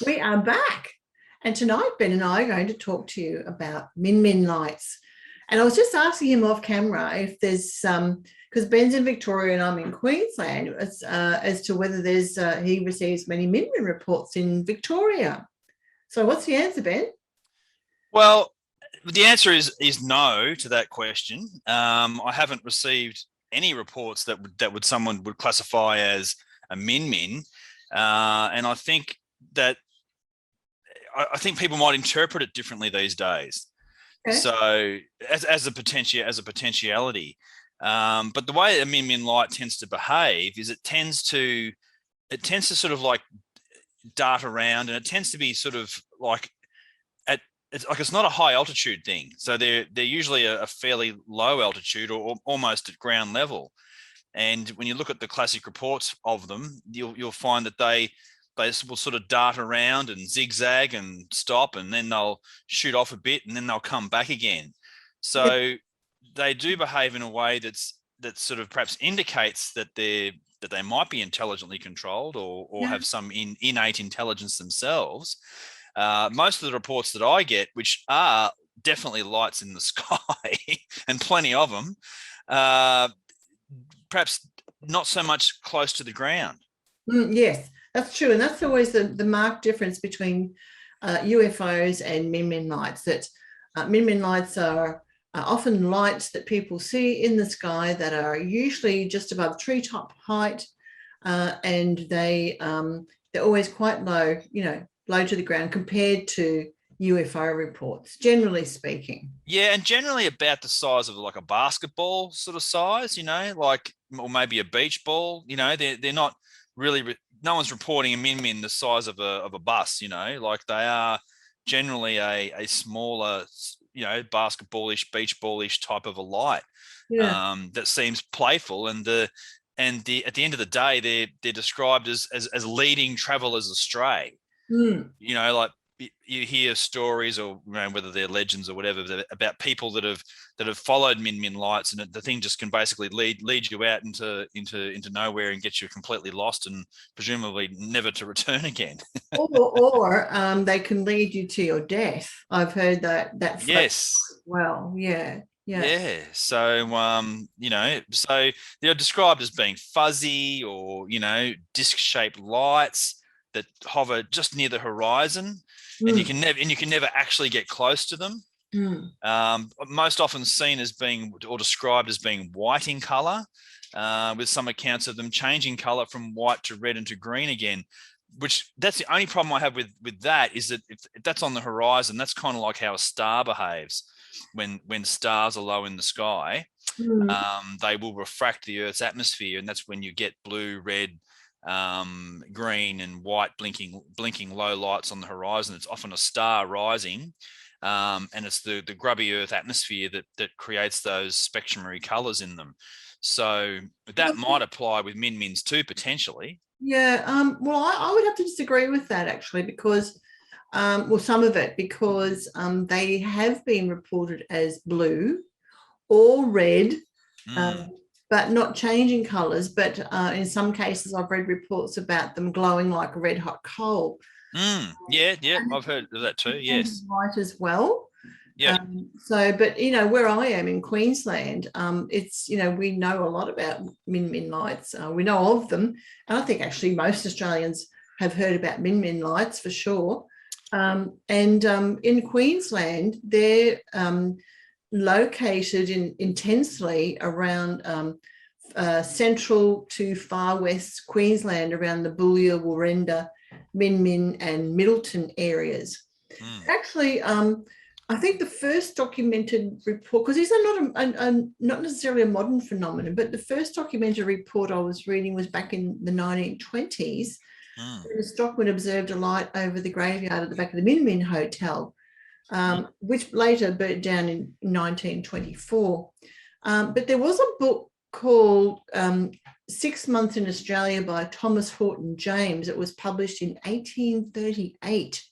We are back, and tonight Ben and I are going to talk to you about Min Min lights. And I was just asking him off camera if there's because Ben's in Victoria and I'm in Queensland, as to whether there's he receives many Min Min reports in Victoria. So what's the answer, Ben? Well, the answer is no to that question. I haven't received any reports that someone would classify as a Min Min, and I think people might interpret it differently these days. Okay. So as a potentiality, but the way a Min Min light tends to behave is it tends to sort of like dart around, and it tends to be sort of like it's not a high altitude thing. So they're usually a fairly low altitude or almost at ground level. And when you look at the classic reports of them, you'll find that they will sort of dart around and zigzag and stop, and then they'll shoot off a bit, and then they'll come back again. So they do behave in a way that sort of perhaps indicates that they might be intelligently controlled or have some innate intelligence themselves. Most of the reports that I get, which are definitely lights in the sky and plenty of them, perhaps not so much close to the ground. Yes, that's true. And that's always the marked difference between UFOs and Min Min lights, that Min Min lights are often lights that people see in the sky that are usually just above treetop height, and they're always quite low, low to the ground compared to UFO reports, generally speaking. Yeah, and generally about the size of like a basketball sort of size, like, or maybe a beach ball. They're not really, no one's reporting a Min Min the size of a bus, like they are generally a smaller, basketballish, beach ballish type of a light. That seems playful, and at the end of the day, they're described as leading travelers astray. Like you hear stories, or whether they're legends or whatever, about people that have followed Min Min lights, and the thing just can basically lead you out into nowhere and get you completely lost, and presumably never to return again. or they can lead you to your death. I've heard that. Yes. Well, yeah. So so they're described as being fuzzy or disc-shaped lights that hover just near the horizon, and you can never actually get close to them. Most often seen as being, or described as being, white in color, with some accounts of them changing color from white to red and to green again. Which, that's the only problem I have with that, is that if that's on the horizon, that's kind of like how a star behaves when stars are low in the sky. They will refract the Earth's atmosphere, and that's when you get blue, red, green and white blinking low lights on the horizon. It's often a star rising, and it's the grubby Earth atmosphere that creates those spectrumary colors in them. So that might apply with Min Mins too, potentially. Well, I would have to disagree with that, actually, because some of it, because they have been reported as blue or red, but not changing colours. But in some cases, I've read reports about them glowing like a red hot coal. Yeah, I've heard of that too. Yes, white as well. Yeah. But where I am in Queensland, it's we know a lot about Min Min lights. We know of them, and I think actually most Australians have heard about Min Min lights for sure. And in Queensland, they're located intensely around central to far west Queensland, around the Boulia, Warrenda, Min Min and Middleton areas. Mm. Actually, I think the first documented report, because these are not necessarily a modern phenomenon, but the first documented report I was reading was back in the 1920s. Mm. When a stockman observed a light over the graveyard at the back of the Min Min Hotel, which later burnt down in 1924. But there was a book called 6 Months in Australia by Thomas Horton James. It was published in 1838.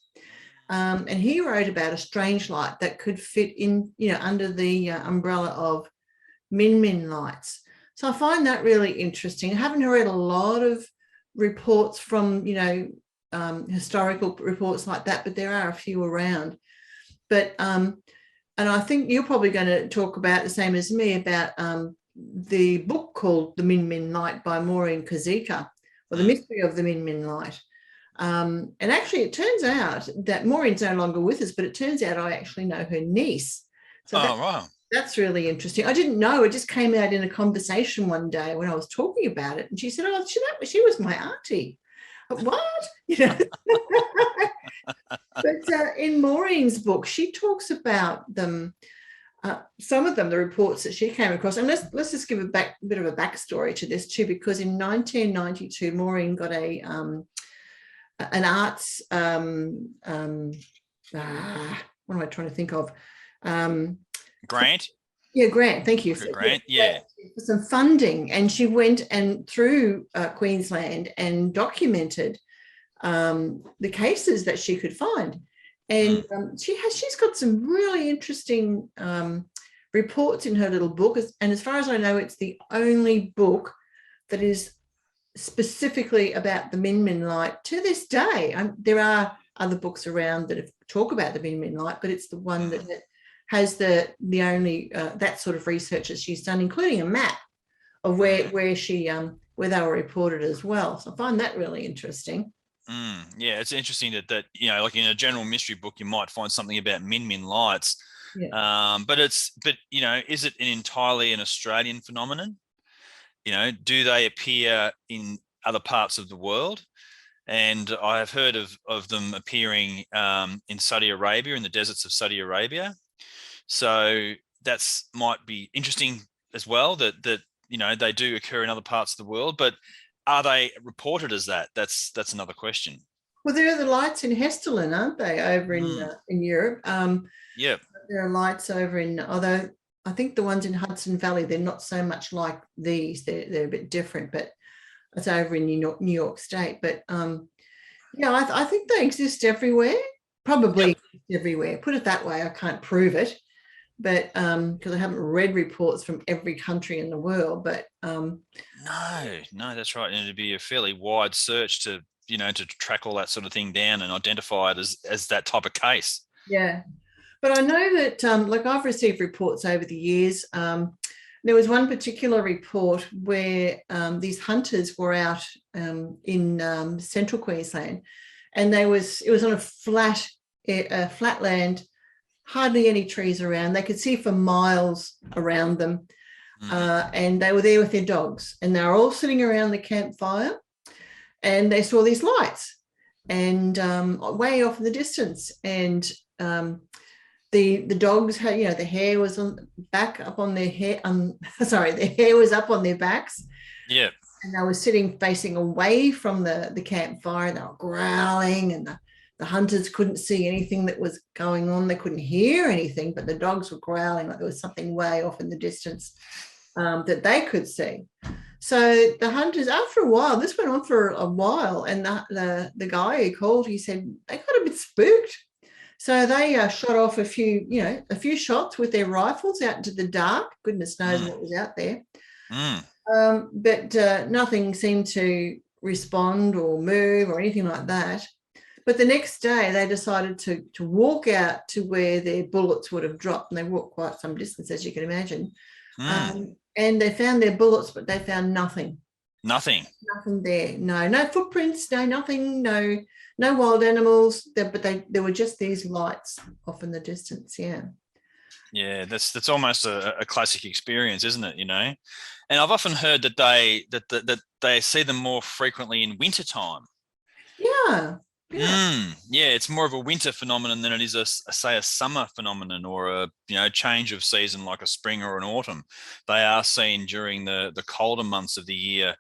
And he wrote about a strange light that could fit in, under the umbrella of Min Min lights. So I find that really interesting. I haven't read a lot of reports from, historical reports like that, but there are a few around. But and I think you're probably going to talk about the same as me about the book called The Min Min Light by Maureen Kazika, or The Mystery of the Min Min Light. And actually, it turns out that Maureen's no longer with us, but it turns out I actually know her niece. So wow. That's really interesting. I didn't know. It just came out in a conversation one day when I was talking about it. And she said, oh, she was my auntie. What? But in Maureen's book, she talks about them, some of them, the reports that she came across. And let's just give a bit of a backstory to this too, because in 1992, Maureen got an arts, what am I trying to think of? Grant? Yeah, grant. Thank you. Grant, yeah. For some funding. And she went and through Queensland and documented the cases that she could find. And she's got some really interesting reports in her little book. And as far as I know, it's the only book that is specifically about the Min Min light to this day. There are other books around that talk about the Min Min light, but it's the one that has the only that sort of research that she's done, including a map of where they were reported as well. So I find that really interesting. Yeah, it's interesting that like in a general mystery book, you might find something about Min Min lights. Yeah. But is it entirely an Australian phenomenon? Do they appear in other parts of the world? And I have heard of them appearing in Saudi Arabia, in the deserts of Saudi Arabia. So that's might be interesting as well, that they do occur in other parts of the world, but are they reported as that? That's another question. Well, there are the lights in Hesterland, aren't they, over in Europe? Yeah. There are lights over in, although I think the ones in Hudson Valley, they're not so much like these. They're a bit different, but it's over in New York State. But I think they exist everywhere, probably everywhere. Put it that way. I can't prove it, but because I haven't read reports from every country in the world. But no, that's right. And it'd be a fairly wide search to track all that sort of thing down and identify it as that type of case. Yeah. But I know that, I've received reports over the years. There was one particular report where these hunters were out in central Queensland, and it was on a flat land, hardly any trees around. They could see for miles around them, and they were there with their dogs, and they were all sitting around the campfire, and they saw these lights, and way off in the distance, and the dogs had, the hair was up on their hair. The hair was up on their backs. Yeah. And they were sitting facing away from the campfire, and they were growling, and the hunters couldn't see anything that was going on. They couldn't hear anything, but the dogs were growling like there was something way off in the distance that they could see. So the hunters, after a while, this went on for a while, and the guy who called, he said they got a bit spooked. So they shot off a few shots with their rifles out into the dark. Goodness knows what was out there. But nothing seemed to respond or move or anything like that. But the next day they decided to walk out to where their bullets would have dropped, and they walked quite some distance, as you can imagine. And they found their bullets, but they found nothing. Nothing there. No footprints, nothing, no wild animals. But there were just these lights off in the distance. Yeah, that's almost a classic experience, isn't it? And I've often heard that they see them more frequently in wintertime. Yeah. Yeah. Yeah, it's more of a winter phenomenon than it is say a summer phenomenon or a change of season like a spring or an autumn. They are seen during the colder months of the year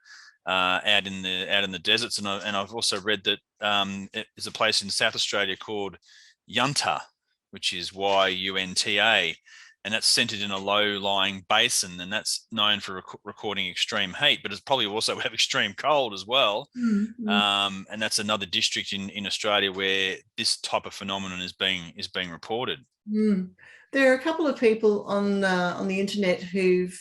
out in the deserts, and I've also read that there's a place in South Australia called Yunta, which is Yunta, and that's centered in a low-lying basin, and that's known for recording extreme heat, but it's probably also have extreme cold as well. Mm-hmm. And that's another district in Australia where this type of phenomenon is being reported. Mm. There are a couple of people on the internet who've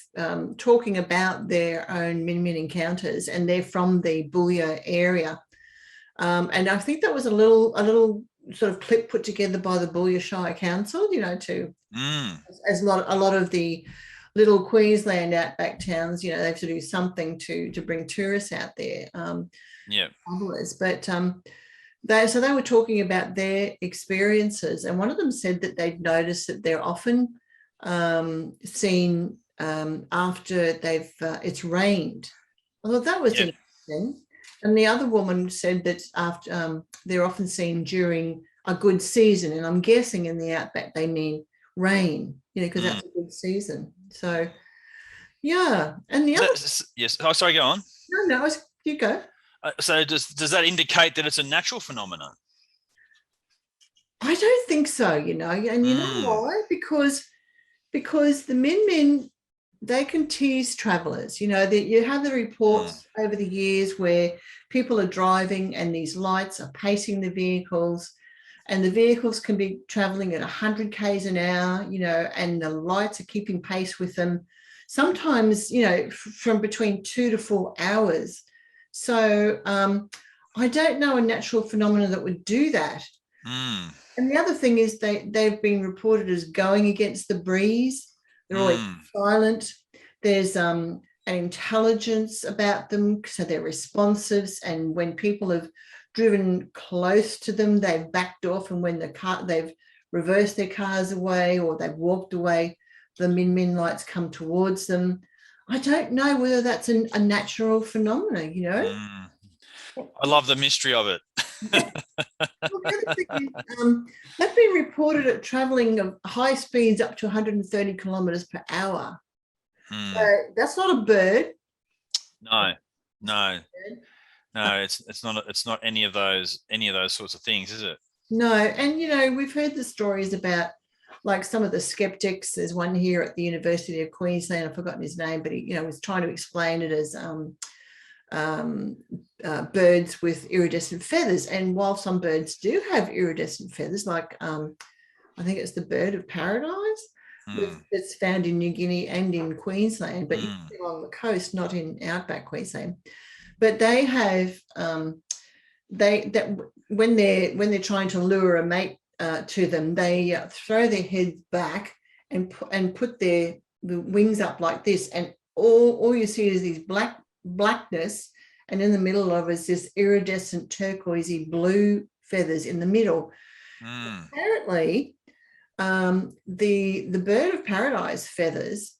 talking about their own Min Min encounters, and they're from the Booyah area. And I think that was a little sort of clip put together by the Booyah Shire Council, to as a lot of the little Queensland outback towns, they have to do something to bring tourists out there. Yeah. But they were talking about their experiences, and one of them said that they'd noticed that they're often seen after it's rained. I thought that was interesting. And the other woman said that after they're often seen during a good season, and I'm guessing in the outback they mean rain, because that's a good season. So yeah, and the other yes. Oh, sorry, go on. No, you go. So does that indicate that it's a natural phenomenon? I don't think so, and you know why? Because the Min, they can tease travelers. You have the reports over the years where people are driving and these lights are pacing the vehicles, and the vehicles can be traveling at 100 k's an hour, and the lights are keeping pace with them. Sometimes, from between 2 to 4 hours. So I don't know a natural phenomenon that would do that. And the other thing is they've been reported as going against the breeze. They're always silent. There's an intelligence about them, so they're responsive. And when people have driven close to them, they've backed off. And when they've reversed their cars away or they've walked away, the Min Min lights come towards them. I don't know whether that's a natural phenomenon, I love the mystery of it. They've been reported at traveling of high speeds up to 130 kilometers per hour. So that's not a bird. No, it's not any of those sorts of things, is it? No, and we've heard the stories about like some of the skeptics. There's one here at the University of Queensland, I've forgotten his name, but he was trying to explain it as birds with iridescent feathers. And while some birds do have iridescent feathers, like I think it's the bird of paradise that's found in New Guinea and in Queensland, but along the coast, not in outback Queensland. But they have when they're trying to lure a mate to them, they throw their heads back and put the wings up like this, and all you see is these blackness, and in the middle of it is this iridescent turquoisey blue feathers in the middle. Apparently, the bird of paradise feathers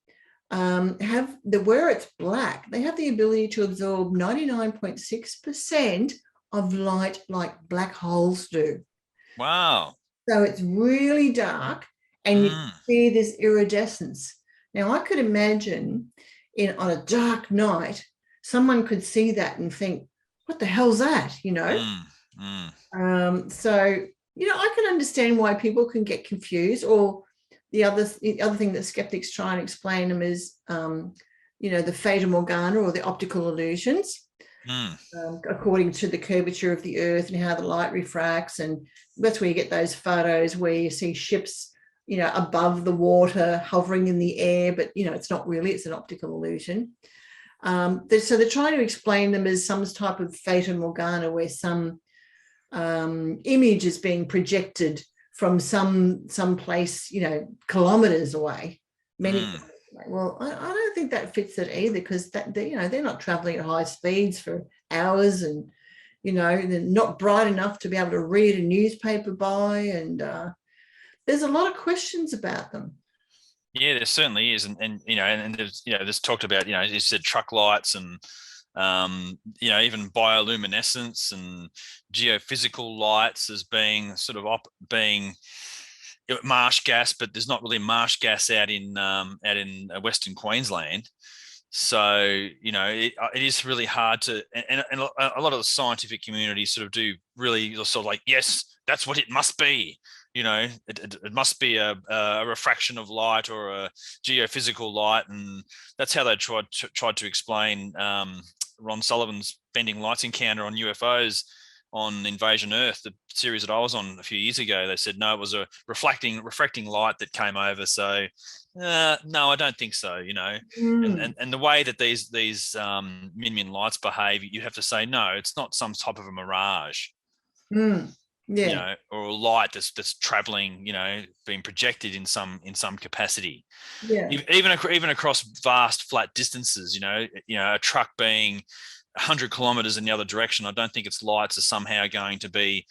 where it's black, they have the ability to absorb 99.6% of light like black holes do. Wow. So it's really dark, and you see this iridescence. Now, I could imagine on a dark night, someone could see that and think, what the hell's that, So, I can understand why people can get confused. Or the other thing that skeptics try and explain them is, the Fata Morgana or the optical illusions. According to the curvature of the earth and how the light refracts, and that's where you get those photos where you see ships above the water hovering in the air, but it's not really, it's an optical illusion. So they're trying to explain them as some type of Fata Morgana, where some image is being projected from some place kilometers away, many kilometers away. Well, I don't think that fits it either, because they're not traveling at high speeds for hours, and they're not bright enough to be able to read a newspaper by, and there's a lot of questions about them. Yeah, there certainly is, and there's there's talked about you said truck lights and Even bioluminescence and geophysical lights as being sort of being marsh gas, but there's not really marsh gas out in Western Queensland. So, it is really hard to, and a lot of the scientific community sort of do really sort of like, yes, that's what it must be. It must be a refraction of light or a geophysical light, and that's how they tried to explain Ron Sullivan's bending lights encounter on UFOs on Invasion Earth, the series that I was on a few years ago. They said no, it was a refracting light that came over. So no, I don't think so. And the way that these Min lights behave, you have to say no, it's not some type of a mirage. Yeah. Or a light that's traveling, being projected in some capacity. Yeah. Even across vast flat distances, a truck being 100 kilometers in the other direction, I don't think its lights are somehow going to be,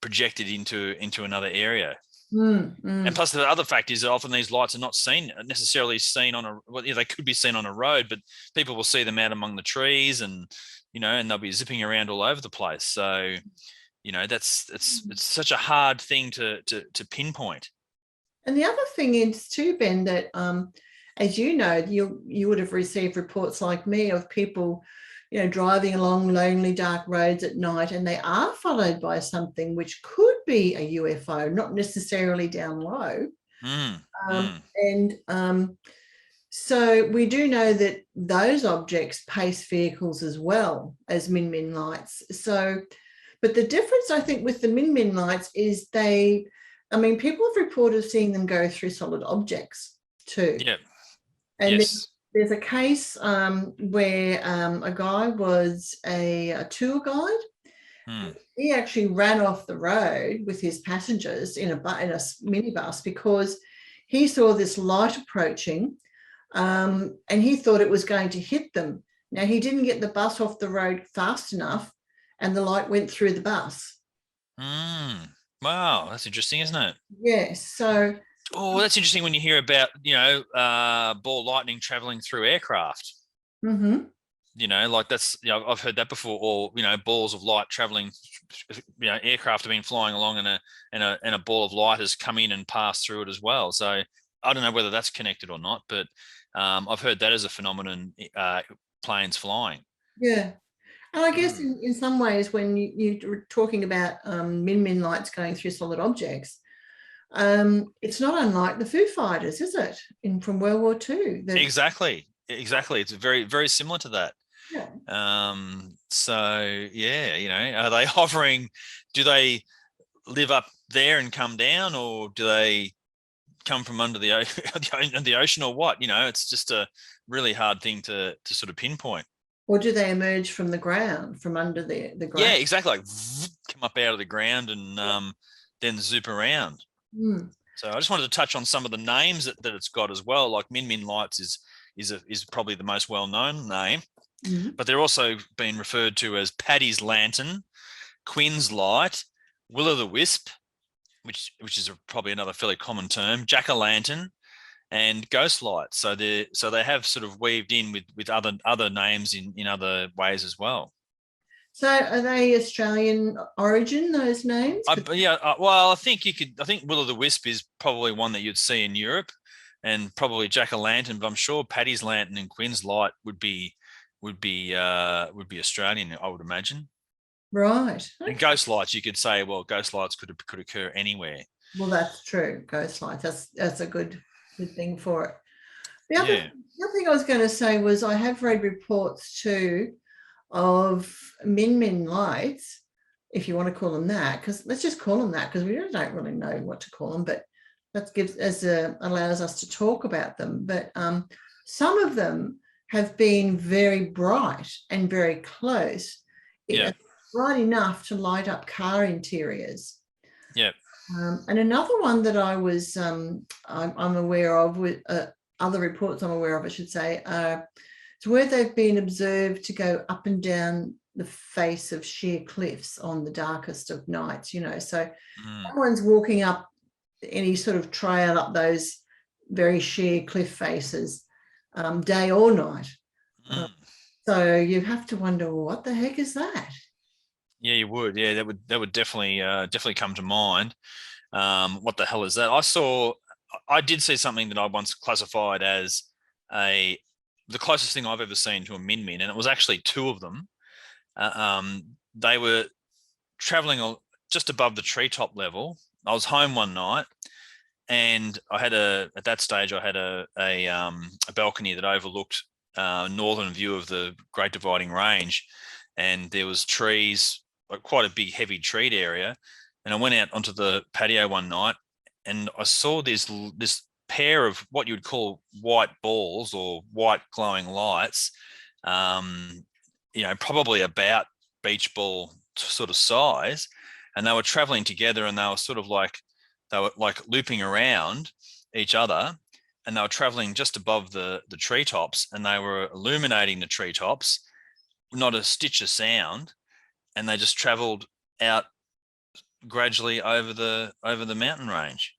projected into another area. And plus, the other fact is that often these lights are not necessarily seen on they could be seen on a road, but people will see them out among the trees, and and they'll be zipping around all over the place. So, it's such a hard thing to pinpoint. And the other thing is too, Ben, that as you know, you would have received reports like me of people, driving along lonely, dark roads at night, and they are followed by something which could be a UFO, not necessarily down low. So we do know that those objects pace vehicles as well as Min lights. So, but the difference, I think, with the Min lights is people have reported seeing them go through solid objects too. Yeah. And yes. There's a case where a guy was a tour guide. He actually ran off the road with his passengers in a minibus because he saw this light approaching, and he thought it was going to hit them. Now, he didn't get the bus off the road fast enough, and the light went through the bus. Wow, that's interesting, isn't it? Yes. So. Oh, that's interesting when you hear about, ball lightning traveling through aircraft. Like that's, I've heard that before. Or, balls of light traveling, aircraft have been flying along and a ball of light has come in and passed through it as well. So I don't know whether that's connected or not, but I've heard that as a phenomenon, planes flying. Yeah. And I guess in some ways, when you're talking about Min lights going through solid objects, it's not unlike the Foo Fighters, is it? From World War II. Exactly. It's very, very similar to that. Yeah. So yeah, are they hovering? Do they live up there and come down, or do they come from under the ocean, or what? It's just a really hard thing to sort of pinpoint. Or do they emerge from the ground, from under the ground? Yeah, exactly. Like come up out of the ground and then zoop around. So I just wanted to touch on some of the names that it's got as well. Like Min lights is probably the most well-known name, but they're also being referred to as Paddy's lantern, Quinn's light, will-o'-the-wisp, which is probably another fairly common term, jack-o'-lantern, and ghost light. So they have sort of weaved in with other names in other ways as well. So are they Australian origin, those names? Well, I think will-o'-the-wisp is probably one that you'd see in Europe, and probably jack-o'-lantern, but I'm sure Paddy's lantern and Quinn's light would be Australian, I would imagine. Right. Okay. And ghost lights, you could say, well, ghost lights could occur anywhere. Well, that's true. Ghost lights. That's a good thing for it. The other thing I was going to say was I have read reports too of Min lights, if you want to call them that, because let's just call them that, because we don't really know what to call them, but that allows us to talk about them. But some of them have been very bright and very close, bright enough to light up car interiors. And another one that I was I'm aware of, with other reports I'm aware of, I should say, it's where they've been observed to go up and down the face of sheer cliffs on the darkest of nights, so someone's walking up any sort of trail up those very sheer cliff faces, day or night. So you have to wonder, well, what the heck is that? Yeah, you would. Yeah, that would definitely come to mind. What the hell is that? I did see something that I once classified as a the closest thing I've ever seen to a min min, and it was actually two of them. They were traveling just above the treetop level. I was home one night, and at that stage I had a balcony that overlooked northern view of the Great Dividing Range, and there was trees, like quite a big heavy treed area. And I went out onto the patio one night, and I saw this pair of what you would call white balls or white glowing lights, um, probably about beach ball sort of size, and they were traveling together, and they were like looping around each other, and they were traveling just above the treetops, and they were illuminating the treetops, not a stitch of sound, and they just traveled out gradually over the mountain range.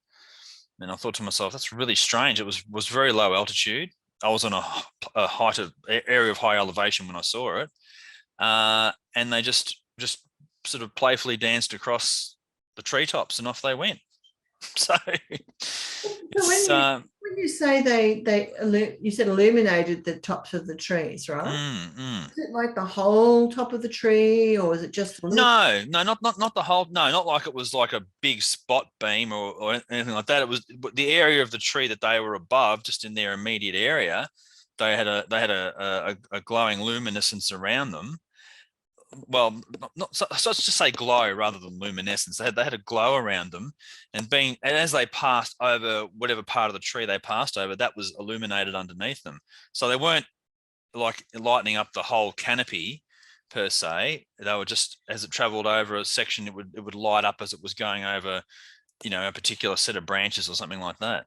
And I thought to myself, that's really strange. It was very low altitude. I was on a height of area of high elevation when I saw it, and they just sort of playfully danced across the treetops, and off they went. So So it's when you say you said illuminated the tops of the trees, right? Is it like the whole top of the tree, or is it just a little? no, not the whole. No, not like it was like a big spot beam or anything like that. It was the area of the tree that they were above, just in their immediate area. They had a glowing luminescence around them. Well, not so let's just say glow rather than luminescence. They had a glow around them, and as they passed over whatever part of the tree they passed over, that was illuminated underneath them. So they weren't like lighting up the whole canopy per se. They were just, as it traveled over a section, it would light up as it was going over, a particular set of branches or something like that.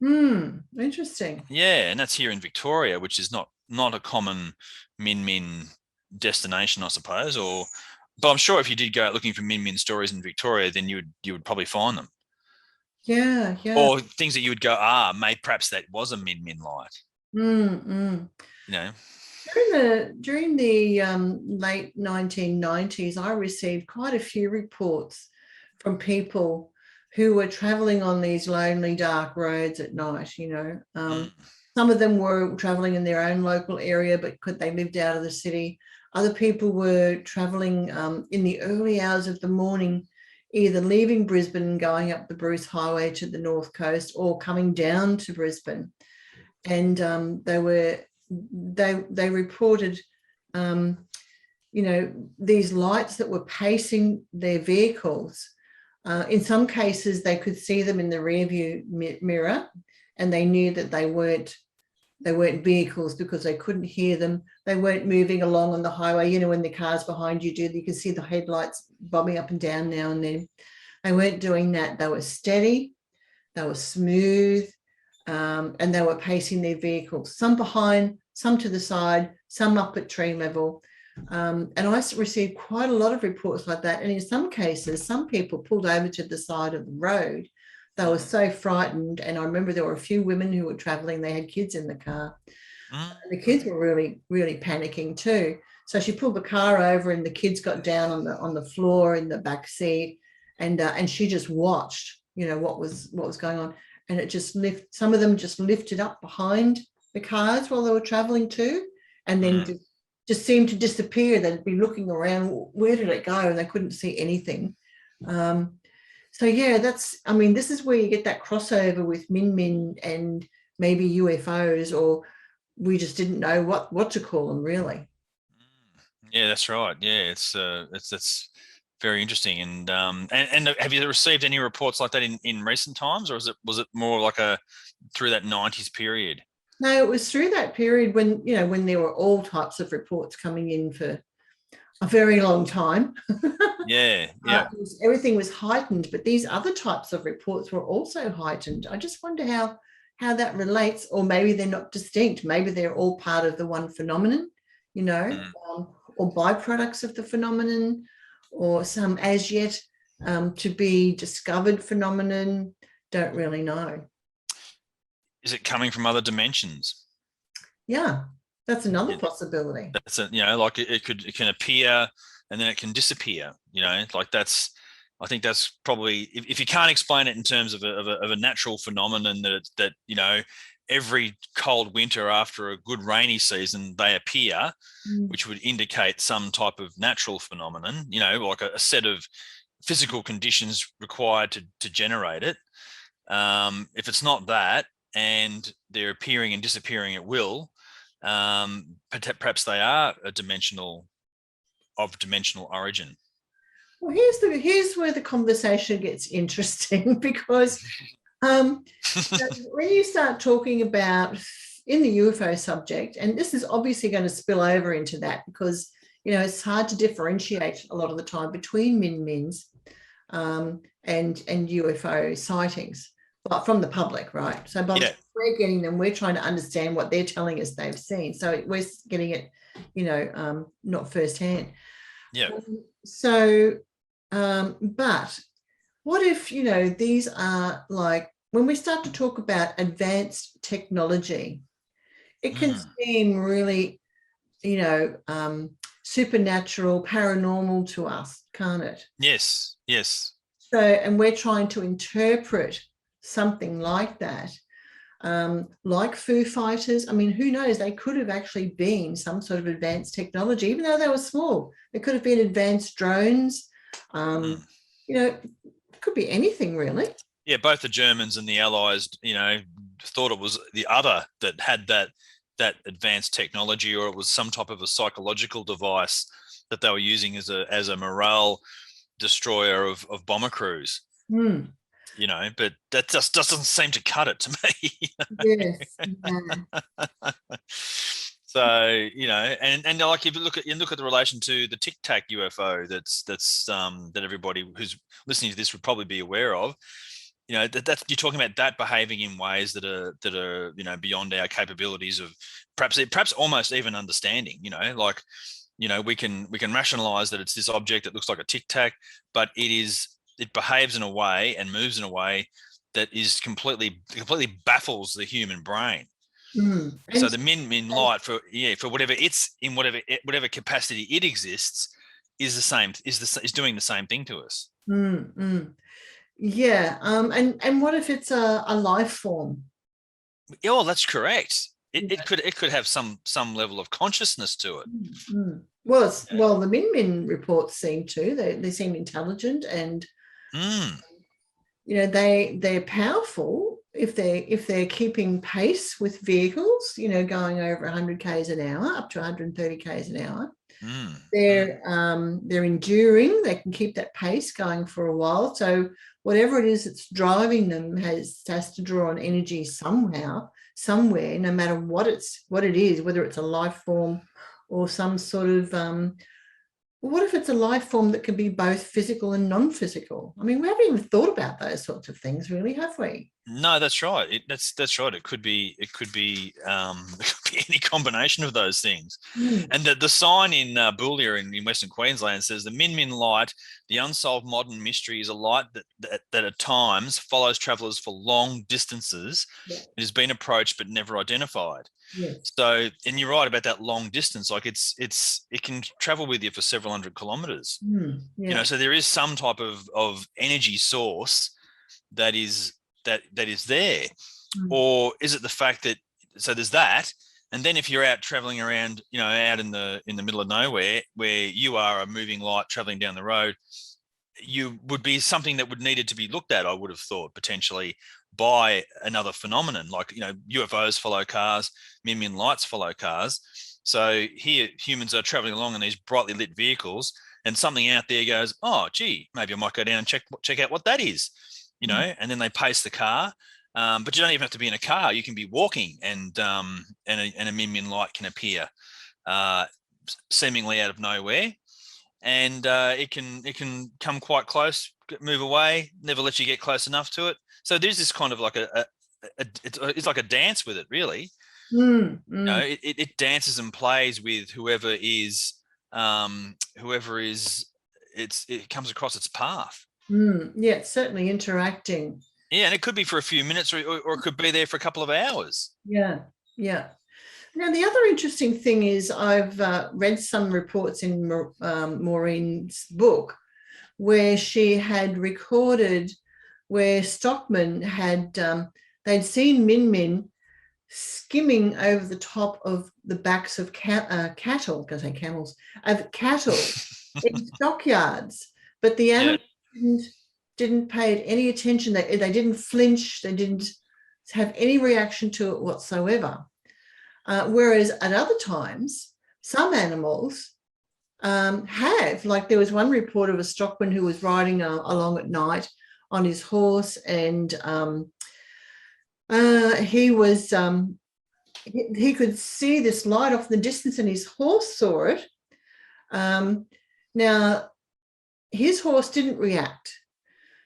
Interesting. Yeah, and that's here in Victoria, which is not a common min min destination, I suppose. But I'm sure if you did go out looking for min min stories in Victoria, then you would probably find them, Yeah, yeah. or things that you would go, maybe perhaps that was a min min light. Mm. You know. During the late 1990s, I received quite a few reports from people who were traveling on these lonely, dark roads at night. Mm, Some of them were traveling in their own local area, but they lived out of the city. Other people were traveling in the early hours of the morning, either leaving Brisbane and going up the Bruce Highway to the north coast, or coming down to Brisbane. And they reported, these lights that were pacing their vehicles. In some cases, they could see them in the rear view mirror, and they knew that they weren't vehicles because they couldn't hear them. They weren't moving along on the highway. When the cars behind you do, you can see the headlights bobbing up and down now and then. They weren't doing that. They were steady, they were smooth, and they were pacing their vehicles, some behind, some to the side, some up at tree level. And I received quite a lot of reports like that. And in some cases, some people pulled over to the side of the road. They were so frightened. And I remember there were a few women who were traveling, they had kids in the car. And the kids were really, really panicking too. So she pulled the car over, and the kids got down on the floor in the back seat, and she just watched, what was going on. And it just some of them just lifted up behind the cars while they were traveling too, and then just seemed to disappear. They'd be looking around, where did it go? And they couldn't see anything. So yeah, this is where you get that crossover with min min and maybe UFOs, or we just didn't know what to call them really. Yeah, that's right. Yeah, that's very interesting. And have you received any reports like that in recent times, or was it more like through that 90s period? No, it was through that period when there were all types of reports coming in for a very long time. Yeah, yeah. Everything was heightened, but these other types of reports were also heightened. I just wonder how that relates, or maybe they're not distinct. Maybe they're all part of the one phenomenon, or byproducts of the phenomenon, or some as yet to be discovered phenomenon. Don't really know. Is it coming from other dimensions? Yeah, That's another possibility. That's a, like it can appear and then it can disappear. Like that's. I think that's probably if you can't explain it in terms of a natural phenomenon that every cold winter after a good rainy season they appear, which would indicate some type of natural phenomenon. Like a set of physical conditions required to generate it. If it's not that, and they're appearing and disappearing at will, perhaps they are of dimensional origin. Well, here's where the conversation gets interesting because when you start talking about in the UFO subject, and this is obviously going to spill over into that because it's hard to differentiate a lot of the time between min-mins and UFO sightings, but from the public, right? So by the time we're getting them, we're trying to understand what they're telling us they've seen. So we're getting it, not firsthand. Yeah. But what if, these are like, when we start to talk about advanced technology, it can seem really, supernatural, paranormal to us, can't it? Yes. So, and we're trying to interpret something like that, like Foo Fighters. I mean, who knows? They could have actually been some sort of advanced technology, even though they were small. It could have been advanced drones. It could be anything really. Yeah, both the Germans and the Allies, thought it was the other that had that advanced technology, or it was some type of a psychological device that they were using as a morale destroyer of bomber crews. But that just doesn't seem to cut it to me. Yes. Yeah. So and like if you look at the relation to the Tic Tac UFO that everybody who's listening to this would probably be aware of. That's you're talking about that behaving in ways that are beyond our capabilities of perhaps almost even understanding. We can rationalize that it's this object that looks like a tic tac, but it behaves in a way and moves in a way that is completely baffles the human brain. So the min light for whatever it's in whatever capacity it exists is doing the same thing to us. Yeah. And what if it's a life form? Oh, that's correct. It could have some level of consciousness to it. Well, the Min reports seem to. They seem intelligent and they're powerful if they're keeping pace with vehicles, going over 100 k's an hour, up to 130 k's an hour. They're enduring. They can keep that pace going for a while. So whatever it is that's driving them has to draw on energy somehow, somewhere, no matter what it is, whether it's a life form or some sort of what if it's a life form that can be both physical and non-physical? I mean, we haven't even thought about those sorts of things, really, have we? No, that's right. That's right. It could be any combination of those things. And the sign in Boulia in Western Queensland says the Min light, the unsolved modern mystery, is a light that at times follows travellers for long distances. Yeah. It has been approached but never identified. Yes. So, and you're right about that long distance. Like it can travel with you for several hundred kilometres. Yeah. So there is some type of energy source that is there. Or is it the fact that there's that, and then if you're out traveling around, out in the middle of nowhere where you are a moving light traveling down the road, you would be something that would needed to be looked at, I would have thought, potentially by another phenomenon, like UFOs follow cars, Min lights follow cars. So here humans are traveling along in these brightly lit vehicles, and something out there goes, oh gee, maybe I might go down and check out what that is, and then they pace the car. But you don't even have to be in a car. You can be walking, and a Min light can appear seemingly out of nowhere, and it can come quite close, move away, never let you get close enough to it. So there's this kind of like it's like a dance with it, really. It dances and plays with whoever is it comes across its path. Yeah, it's certainly interacting. Yeah, and it could be for a few minutes, or it could be there for a couple of hours. Yeah. Now, the other interesting thing is I've read some reports in Maureen's book where she had recorded where stockmen had, they'd seen min skimming over the top of the backs of cattle, because I say camels, of cattle in stockyards, but the animals didn't pay any attention. They didn't flinch. They didn't have any reaction to it whatsoever. Whereas at other times, some animals have, like there was one report of a stockman who was riding along at night on his horse, and he was he could see this light off in the distance, and his horse saw it. Now his horse didn't react,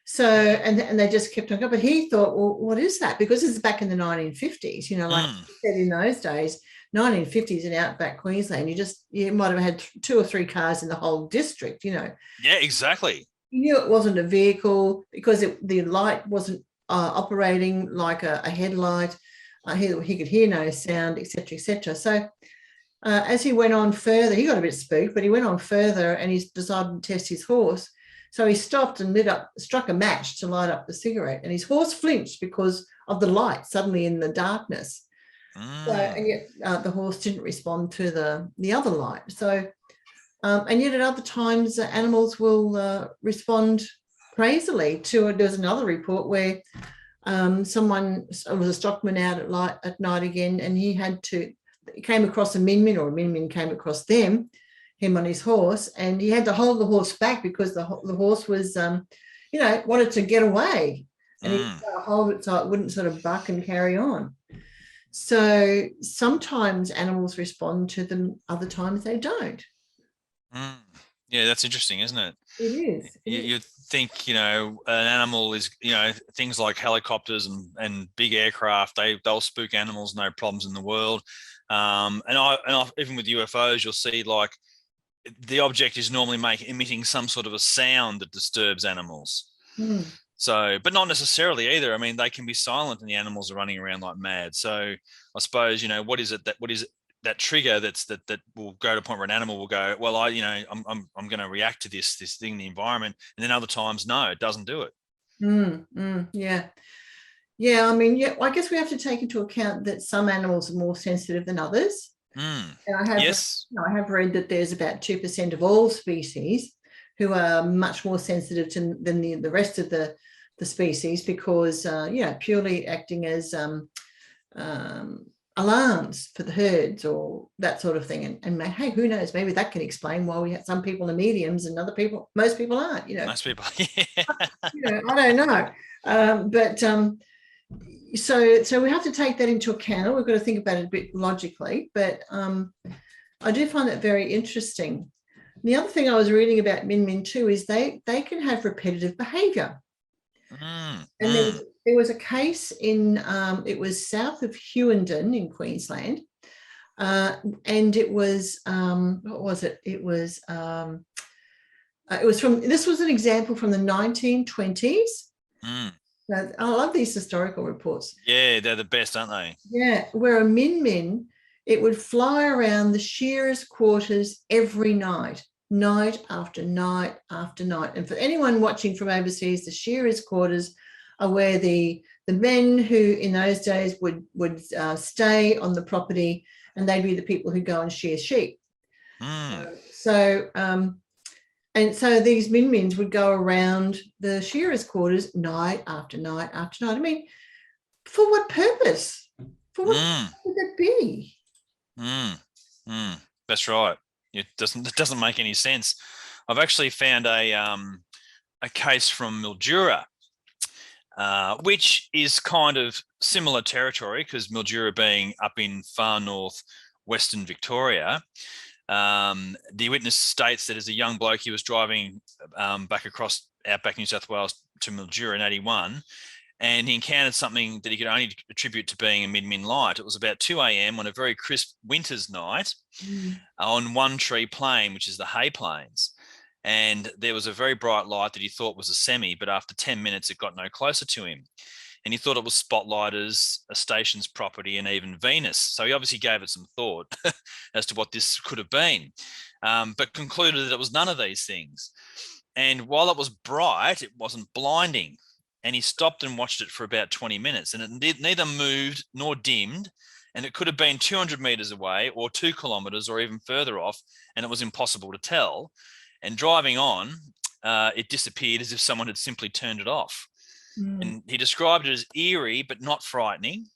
so and they just kept on going. But he thought, well, what is that? Because this is back in the 1950s, you know, like you said, in those days, 1950s in outback Queensland, you might have had 2 or 3 cars in the whole district, you know. Yeah, exactly. You knew it wasn't a vehicle because the light wasn't operating like a headlight. He could hear no sound, etc., etc. So as he went on further, he got a bit spooked, but he went on further and he decided to test his horse. So he stopped and struck a match to light up the cigarette, and his horse flinched because of the light suddenly in the darkness. So, and yet the horse didn't respond to the other light. So, and yet at other times, animals will respond crazily to it. There's another report where someone was a stockman out at night again, and he came across a min or a min came across him on his horse, and he had to hold the horse back because the horse was, wanted to get away, and he had to hold it so it wouldn't sort of buck and carry on. So sometimes animals respond to them, other times they don't. Yeah, that's interesting, isn't it? It is. You think, an animal is, things like helicopters and big aircraft, they'll spook animals, no problems in the world. And even with UFOs, you'll see like the object is normally emitting some sort of a sound that disturbs animals. So, but not necessarily either. I mean, they can be silent and the animals are running around like mad. So I suppose, what is it that trigger that will go to a point where an animal will go, well, I'm going to react to this thing in the environment. And then other times, no, it doesn't do it. Yeah. Yeah. I mean, I guess we have to take into account that some animals are more sensitive than others. And I have read that there's about 2% of all species who are much more sensitive than the rest of the species, because purely acting as alarms for the herds or that sort of thing. And hey, who knows, maybe that can explain why we have some people are mediums and most people aren't, Most people, yeah. I don't know. So we have to take that into account. We've got to think about it a bit logically, but I do find that very interesting. The other thing I was reading about min too is they can have repetitive behavior. And there was a case in, it was south of Hughenden in Queensland, and it was, what was it? It was this was an example from the 1920s. I love these historical reports. Yeah, they're the best, aren't they? Yeah, where a min, it would fly around the shearers' quarters every night after night after night. And for anyone watching from overseas, the shearers' quarters are where the men who in those days would stay on the property, and they'd be the people who go and shear sheep. And so these min would go around the shearers' quarters night after night after night. I mean, for what purpose? For what would that be? That's right. It doesn't make any sense. I've actually found a case from Mildura, which is kind of similar territory, because Mildura being up in far north Western Victoria. The witness states that as a young bloke, he was driving back across Outback New South Wales to Mildura in 81, and he encountered something that he could only attribute to being a min light. It was about 2 a.m. on a very crisp winter's night on One Tree Plain, which is the hay plains. And there was a very bright light that he thought was a semi, but after 10 minutes, it got no closer to him. and he thought it was spotlighters, a station's property, and even Venus. So he obviously gave it some thought as to what this could have been, but concluded that it was none of these things. And while it was bright, it wasn't blinding. And he stopped and watched it for about 20 minutes, and it neither moved nor dimmed. And it could have been 200 meters away or 2 kilometers or even further off, and it was impossible to tell. And driving on, it disappeared as if someone had simply turned it off. And he described it as eerie, but not frightening.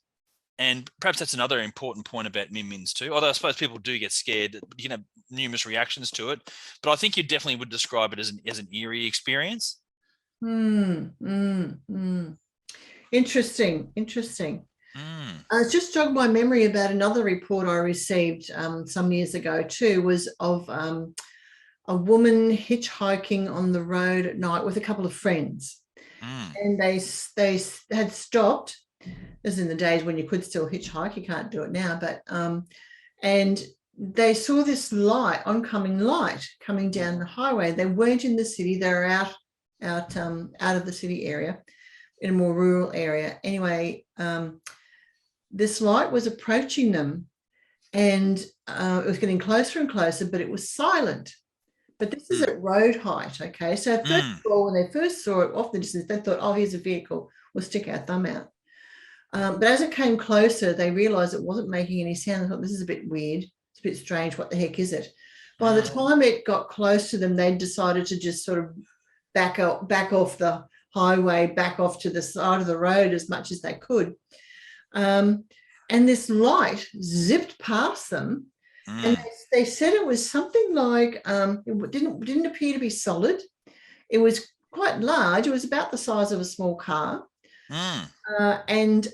And perhaps that's another important point about min-mins too. Although I suppose people do get scared, you know, numerous reactions to it. But I think you definitely would describe it as an eerie experience. Interesting. It's just jogged my memory about another report I received some years ago too, was of a woman hitchhiking on the road at night with a couple of friends. And they had stopped, as in the days when you could still hitchhike. You can't do it now, but and they saw this oncoming light coming down the highway. They weren't in the city. They were out of the city area, in a more rural area. Anyway, this light was approaching them, and it was getting closer and closer, but it was silent. But this is at road height, okay? So first of all, when they first saw it off the distance, they thought, oh, here's a vehicle. We'll stick our thumb out. But as it came closer, they realised it wasn't making any sound. They thought, this is a bit weird. It's a bit strange. What the heck is it? By the time it got close to them, they decided to just sort of back off the highway, back off to the side of the road as much as they could. And this light zipped past them. And they said it was something like, it didn't appear to be solid. It was quite large. It was about the size of a small car. And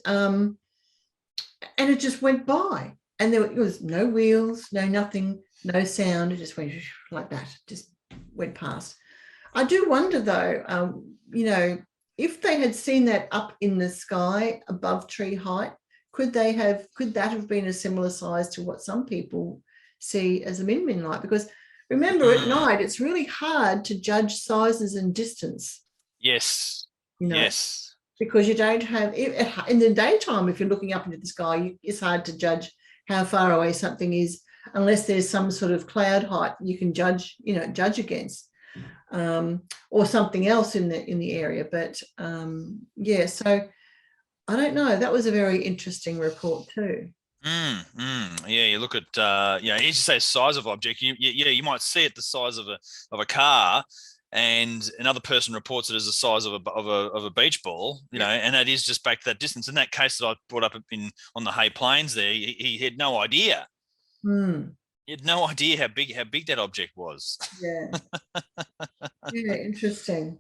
it just went by. And there was no wheels, no nothing, no sound. It just went like that, just went past. I do wonder, though, you know, if they had seen that up in the sky above tree height, could that have been a similar size to what some people see as a min-min light? Because remember, at night, it's really hard to judge sizes and distance. Yes. You know, yes. Because you don't have, in the daytime, if you're looking up into the sky, it's hard to judge how far away something is, unless there's some sort of cloud height you can judge against, or something else in the area. But yeah, so I don't know. That was a very interesting report too. Yeah, you look at you know, as you say, size of object. You might see it the size of a car, and another person reports it as the size of a beach ball. You know, and that is just back to that distance. In that case that I brought up on the Hay Plains, there, he had no idea. He had no idea how big that object was. Yeah. Yeah, interesting.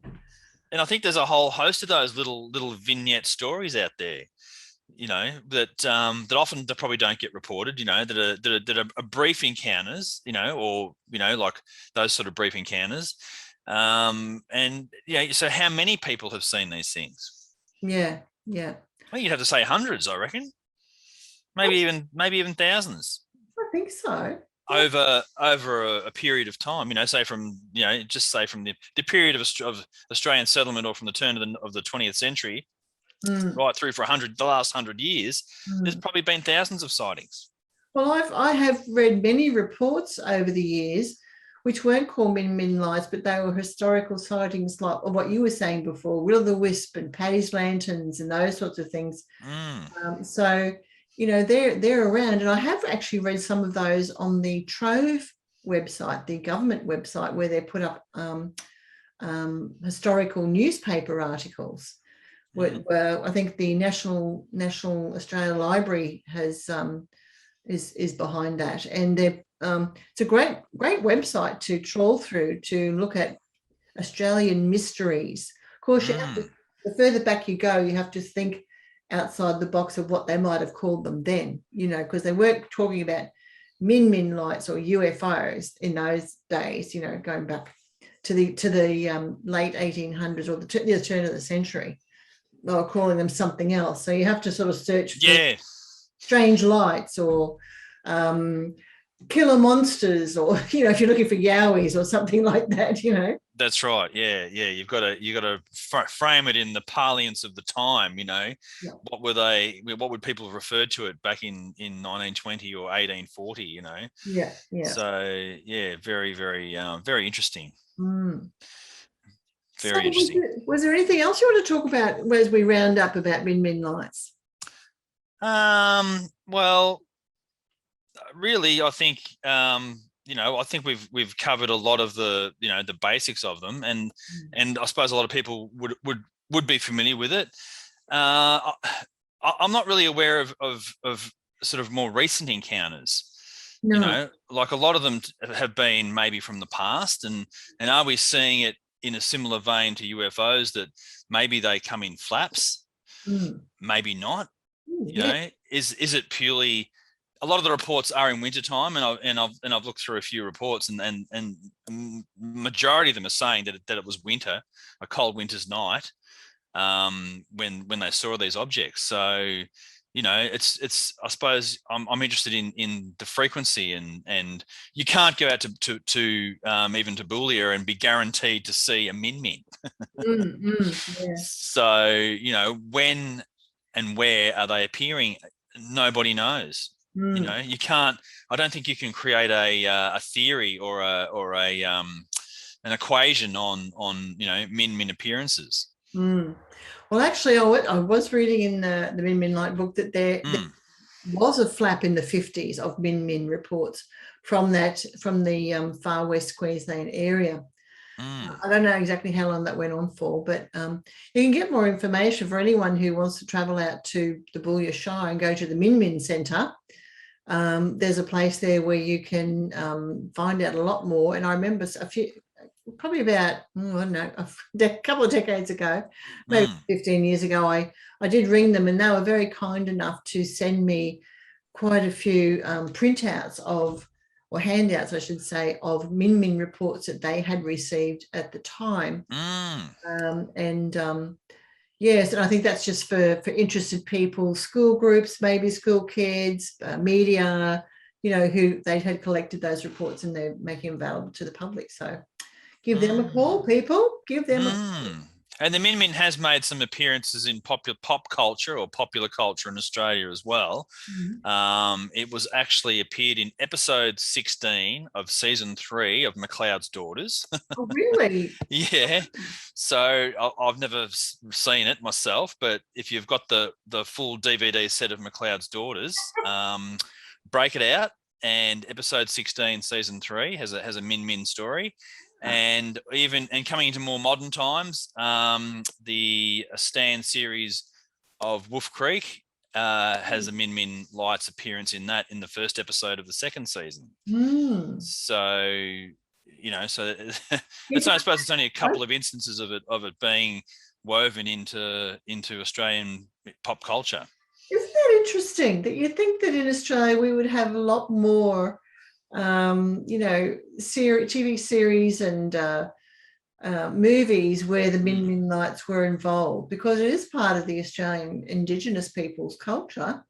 And I think there's a whole host of those little vignette stories out there, you know, that often they probably don't get reported, you know, that are brief encounters, you know, or, you know, like those sort of brief encounters. And yeah, so how many people have seen these things? Yeah. Well, you'd have to say hundreds, I reckon. Maybe even thousands. I think so. Over a period of time, you know, say from the period of Australian settlement, or from the turn of the 20th century, right through for the last 100 years, there's probably been thousands of sightings. Well, I have read many reports over the years which weren't called min lights, but they were historical sightings, like what you were saying before, will-o'-the-wisp and Paddy's lanterns and those sorts of things. So, you know, they're around, and I have actually read some of those on the Trove website, the government website, where they put up historical newspaper articles. Where I think the National Australia Library has is behind that, and it's a great website to trawl through to look at Australian mysteries. Of course, the further back you go, you have to think outside the box of what they might have called them then, you know, because they weren't talking about min lights or UFOs in those days, you know, going back to the late 1800s or the turn of the century. They were calling them something else. So you have to sort of search for strange lights or killer monsters, or, you know, if you're looking for yowies or something like that, you know. That's right. Yeah, yeah. You got to frame it in the parlance of the time. Yeah. What were they? What would people have referred to it back in 1920 or 1840? Yeah. Yeah. So yeah, very very interesting. Mm. So Very interesting. was there anything else you want to talk about as we round up about Min Min lights? Well, really, I think I think we've covered a lot of the basics of them, and I suppose a lot of people would be familiar with it. I'm not really aware of sort of more recent encounters. No. Like a lot of them have been maybe from the past, and are we seeing it in a similar vein to UFOs, that maybe they come in flaps, maybe not? Yeah. Is it purely? A lot of the reports are in wintertime, and I've looked through a few reports, and majority of them are saying that it was winter, a cold winter's night, when they saw these objects. So it's I suppose I'm interested in the frequency, and you can't go out to even to Boulia and be guaranteed to see a min min. Yeah. So when and where are they appearing? Nobody knows. You can't. I don't think you can create a theory or a an equation on min min appearances. Well, actually, I was reading in the Min Min Light book that there was a flap in the 50s of Min Min reports from the far west Queensland area. I don't know exactly how long that went on for, but you can get more information for anyone who wants to travel out to the Boulia Shire and go to the Min Min Centre. There's a place there where you can find out a lot more. And I remember probably about, I don't know, a couple of decades ago, maybe 15 years ago, I did ring them, and they were very kind enough to send me quite a few printouts or handouts, I should say, of Min Min reports that they had received at the time. Yes, and I think that's just for interested people, school groups, maybe school kids, media, who they had collected those reports and they're making them available to the public. So give them a call, people. Give them a call. And the Min Min has made some appearances in pop culture or popular culture in Australia as well. It was actually appeared in episode 16 of season 3 of McLeod's Daughters. Oh, really? Yeah. So I've never seen it myself, but if you've got the full DVD set of McLeod's Daughters, break it out. And episode 16, season 3 has a Min Min story. And coming into more modern times, the Stan series of Wolf Creek has a Min Min Lights appearance in the first episode of the second season. So so I suppose it's only a couple of instances of it being woven into Australian pop culture. Isn't that interesting? That you think that in Australia we would have a lot more TV series and movies where the Min Min lights were involved, because it is part of the Australian Indigenous people's culture.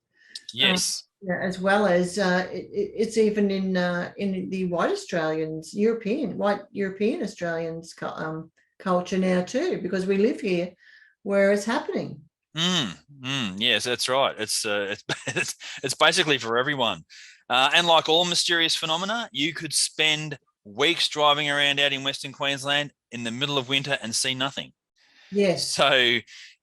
Yes. As well as it's even in the white European Australians culture now too, because we live here where it's happening. Yes, that's right. It's basically for everyone. And like all mysterious phenomena, you could spend weeks driving around out in Western Queensland in the middle of winter and see nothing. Yes. So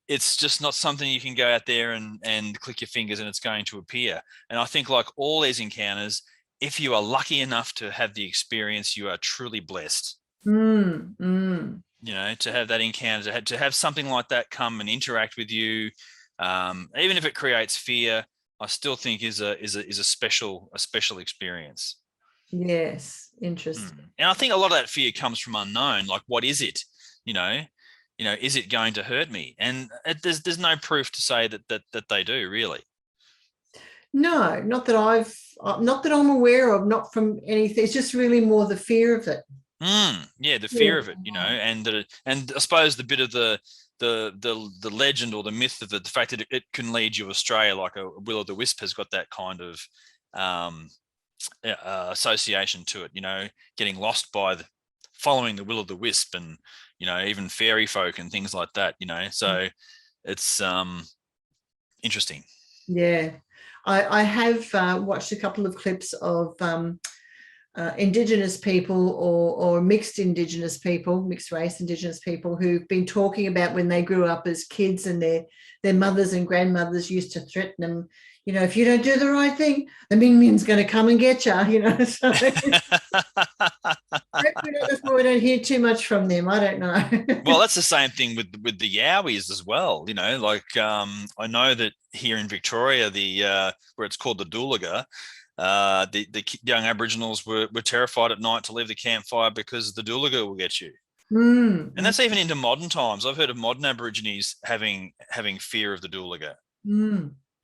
it's just not something you can go out there and click your fingers and it's going to appear. And I think like all these encounters, if you are lucky enough to have the experience, you are truly blessed. To have that encounter, to have something like that come and interact with you, even if it creates fear, I still think is a special experience. Yes, interesting. And I think a lot of that fear comes from unknown. Like, what is it? Is it going to hurt me? And there's no proof to say that they do, really. No, not that I'm aware of. Not from anything. It's just really more the fear of it. Yeah, the fear of it. And I suppose the bit of the legend or the myth of it, the fact that it can lead you astray, like a will o' the wisp has got that kind of association to it, getting lost by following the will of the wisp, and even fairy folk and things like that. So it's interesting. Yeah, I have watched a couple of clips of Indigenous people or mixed Indigenous people, mixed race Indigenous people who've been talking about when they grew up as kids and their mothers and grandmothers used to threaten them, if you don't do the right thing, the Min Min's going to come and get you, So that's why we don't hear too much from them. I don't know. Well, that's the same thing with the Yowies as well. I know that here in Victoria, where it's called the Doolaga, the young Aboriginals were terrified at night to leave the campfire because the Doolaga will get you. And that's even into modern times. I've heard of modern Aborigines having fear of the Doolaga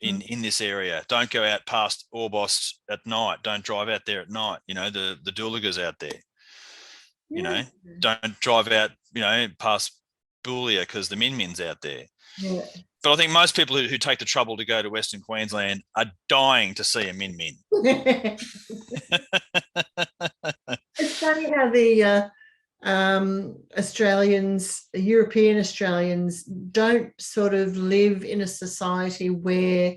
in this area. Don't go out past Orbost at night. Don't drive out there at night. The Doolaga's out there. Don't drive out, past Boulia because the Min Min's out there. Yeah. But I think most people who take the trouble to go to Western Queensland are dying to see a Min Min. It's funny how the European Australians don't sort of live in a society where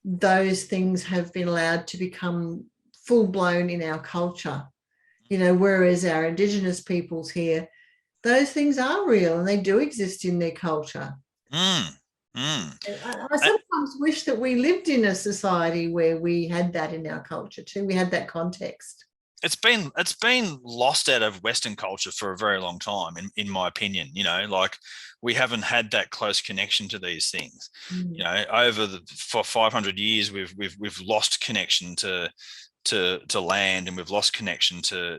those things have been allowed to become full-blown in our culture. Whereas our Indigenous peoples here, those things are real and they do exist in their culture. I sometimes wish that we lived in a society where we had that in our culture too. We had that context. It's been lost out of Western culture for a very long time, in my opinion. We haven't had that close connection to these things. For 500 years, we've lost connection to land, and we've lost connection to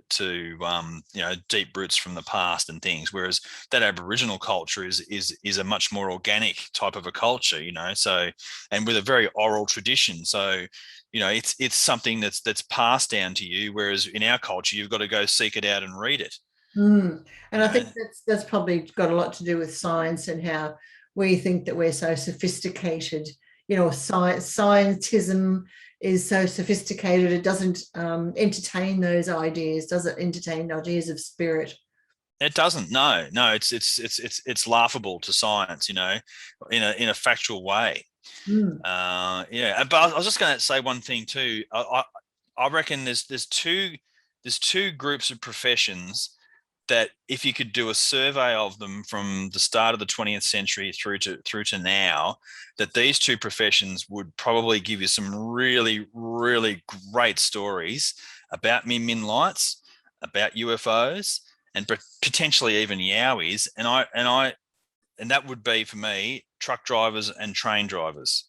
deep roots from the past and things, whereas that Aboriginal culture is a much more organic type of a culture, so, and with a very oral tradition. So it's something that's passed down to you, whereas in our culture you've got to go seek it out and read it. And I think that's probably got a lot to do with science and how we think that we're so sophisticated. Scientism is so sophisticated, it doesn't entertain those ideas. Does it entertain ideas of spirit? It doesn't. No. It's laughable to science, in a factual way. But I was just going to say one thing too. I reckon there's two groups of professions that if you could do a survey of them from the start of the 20th century through to now, that these two professions would probably give you some really, really great stories about Min Min lights, about UFOs, and potentially even Yowies. And that would be, for me, truck drivers and train drivers.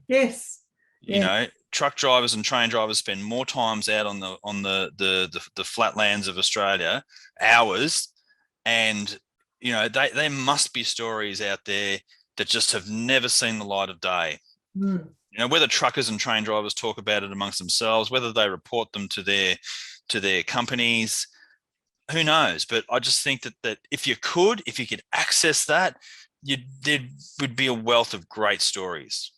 Yes. Truck drivers and train drivers spend more times out on the flatlands of Australia, hours, and there must be stories out there that just have never seen the light of day. Whether truckers and train drivers talk about it amongst themselves, whether they report them to their companies, who knows? But I just think that if you could access that, there would be a wealth of great stories.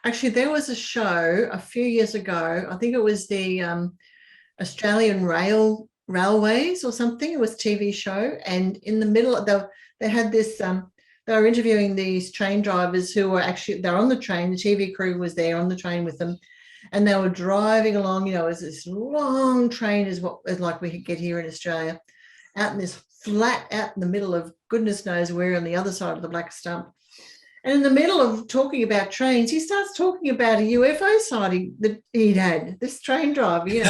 Actually, there was a show a few years ago. I think it was the Australian Railways or something. It was a TV show, and in the middle, they had this. They were interviewing these train drivers who were they're on the train. The TV crew was there on the train with them, and they were driving along. It was this long train, is like we could get here in Australia, out in this flat, out in the middle of goodness knows where on the other side of the Black Stump. And in the middle of talking about trains, he starts talking about a UFO sighting that he'd had, this train driver, Good.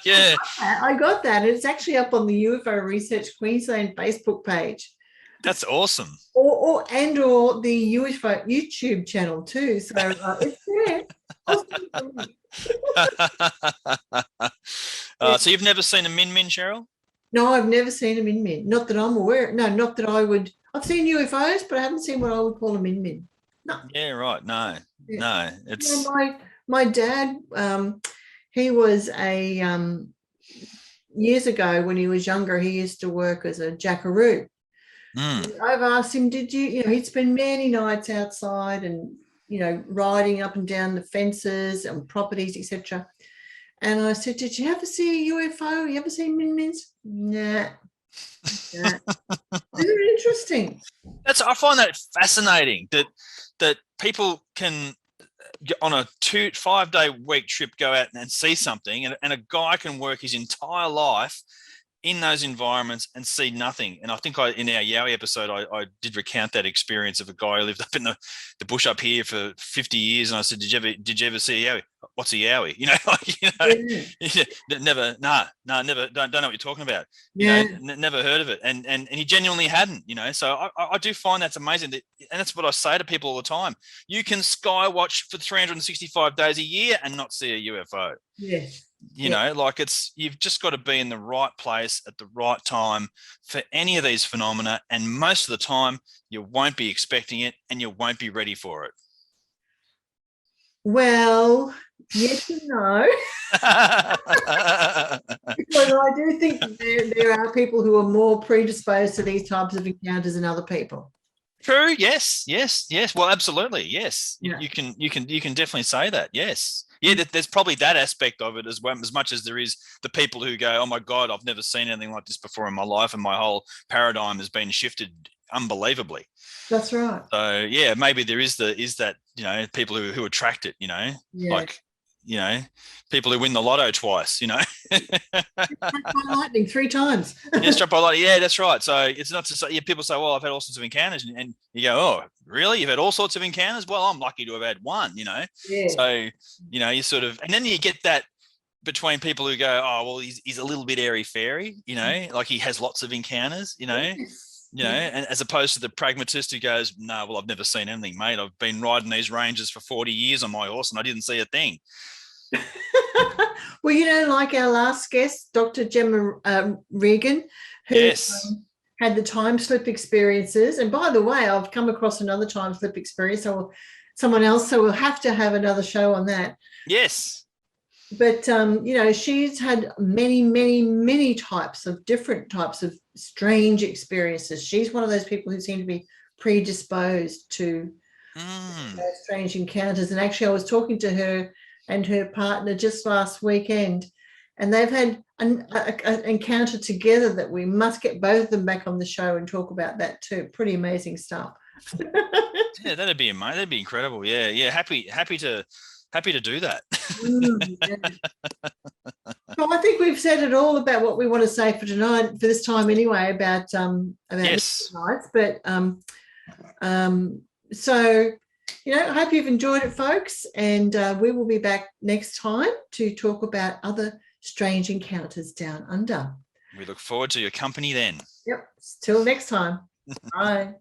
Yeah. I got that. It's actually up on the UFO Research Queensland Facebook page. That's awesome. Or the UFO YouTube channel too. So it's there. So you've never seen a Min Min, Sheryl? No, I've never seen a Min Min. Not that I'm aware. No, not that I would. I've seen UFOs, but I haven't seen what I would call a Min Min. No. Yeah, right. No. It's my dad. He was years ago when he was younger. He used to work as a jackaroo. I've asked him, did you? He'd spend many nights outside and riding up and down the fences and properties, etc. And I said, did you ever see a UFO? You ever see min-mins? Nah. Nah. Very interesting. I find that fascinating that people can on a 5-day week trip go out and see something, and a guy can work his entire life in those environments and see nothing. And I think in our Yowie episode, I did recount that experience of a guy who lived up in the bush up here for 50 years. And I said, did you ever see a Yowie? What's a Yowie? Never, never, don't know what you're talking about. Never heard of it. And he genuinely hadn't, so I do find that's amazing. And that's what I say to people all the time. You can sky watch for 365 days a year and not see a UFO. Yes. You've just got to be in the right place at the right time for any of these phenomena. And most of the time you won't be expecting it and you won't be ready for it. Well, yes and no. Because I do think there are people who are more predisposed to these types of encounters than other people. True. Yes. Well, absolutely. Yes. Yeah. You can definitely say that. Yes. Yeah, there's probably that aspect of it as well, as much as there is the people who go, oh my God, I've never seen anything like this before in my life, and my whole paradigm has been shifted unbelievably. That's right. So yeah, maybe there is that, people who attract it, like, people who win the lotto twice, Struck by lightning 3 times. Yeah, struck by lightning. Yeah, that's right. So it's not to say, people say, well, I've had all sorts of encounters, and you go, oh, really? You've had all sorts of encounters? Well, I'm lucky to have had one, Yeah. So, you sort of, and then you get that between people who go, oh, well, he's a little bit airy-fairy, like he has lots of encounters, and as opposed to the pragmatist who goes, no, well, I've never seen anything, mate. I've been riding these ranges for 40 years on my horse and I didn't see a thing. Well, like our last guest, Dr. Gemma Regan, who had the time slip experiences. And by the way, I've come across another time slip experience, so we'll have to have another show on that. Yes. But, she's had many, many, many different types of strange experiences. She's one of those people who seem to be predisposed to strange encounters. And actually, I was talking to her and her partner just last weekend, and they've had an encounter together that we must get both of them back on the show and talk about that too. Pretty amazing stuff. Yeah, that'd be amazing. That'd be incredible. Yeah. Happy to do that. Well, I think we've said it all about what we want to say for tonight, for this time anyway, about yes. nights. But so, I hope you've enjoyed it, folks, and we will be back next time to talk about other strange encounters down under. We look forward to your company then. Yep. Till next time. Bye.